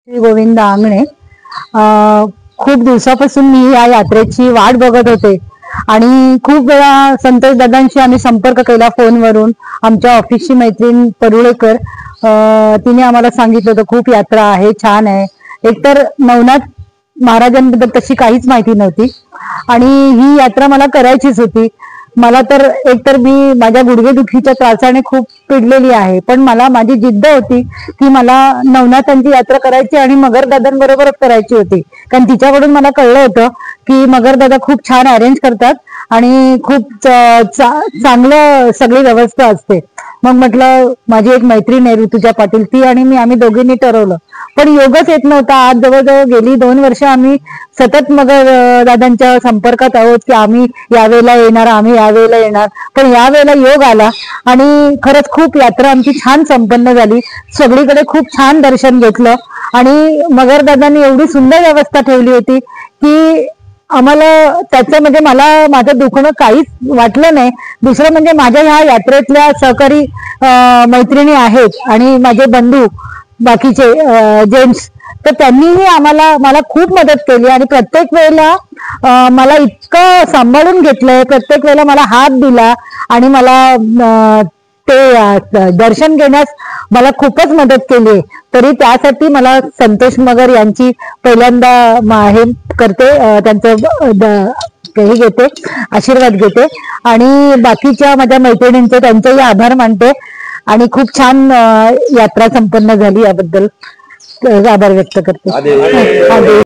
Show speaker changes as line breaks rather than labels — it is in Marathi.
श्री गोविंद आंगणे। खूप दिवसापासून मी या यात्रेची वाट बघत होते आणि खूप वेळा संतोष दादांशी आम्ही संपर्क केला फोनवरून। आमच्या ऑफिसची मैत्रीण परुळेकर तिने आम्हाला सांगितलं होतं खूप यात्रा आहे, छान आहे। एकतर नवनाथ महाराजांबद्दल तशी काहीच माहिती नव्हती आणि ही यात्रा मला करायचीच होती। मला तर एकतर मी माझ्या गुडघेदुखीच्या त्रासाने खूप पिडलेली आहे, पण मला माझी जिद्द होती की मला नवनाथांची यात्रा करायची आणि मगर दादांबरोबरच करायची होती। कारण तिच्याकडून मला कळलं होतं की मगर दादा खूप छान अरेंज करतात आणि खूप चांगलं सगळी व्यवस्था असते। मग म्हटलं माझी एक मैत्रीण आहे ऋतुजा पाटील, ती आणि मी आम्ही दोघींनी ठरवलं, पण योगच येत नव्हता। आज जवळजवळ गेली 2 वर्ष आम्ही सतत मगर दादांच्या संपर्कात आहोत की आम्ही यावेळेला येणार, आम्ही यावेळेला येणार, पण यावेळेला योग आला आणि खरंच खूप यात्रा आमची छान संपन्न झाली। सगळीकडे खूप छान दर्शन घेतलं आणि मगर दादांनी एवढी सुंदर व्यवस्था ठेवली होती की आम्हाला त्याचं म्हणजे मला माझं दुखणं काहीच वाटलं नाही। दुसरं म्हणजे माझ्या ह्या यात्रेतल्या सहकारी मैत्रिणी आहेत आणि माझे बंधू बाकीचे जेंट्स, तर त्यांनीही मला खूप मदत केली आणि प्रत्येक वेळेला मला इतकं सांभाळून घेतलंय, प्रत्येक वेळेला मला हात दिला आणि मला ते दर्शन घेण्यास मला खूपच मदत केली। तरी त्यासाठी मला संतोष मगर यांची पहिल्यांदा हे करते, त्यांचं हे घेते, आशीर्वाद घेते आणि बाकीच्या माझ्या मैत्रिणींचे त्यांचेही आभार मानते आणि खूप छान यात्रा संपन्न झाली याबद्दल आभार व्यक्त करते।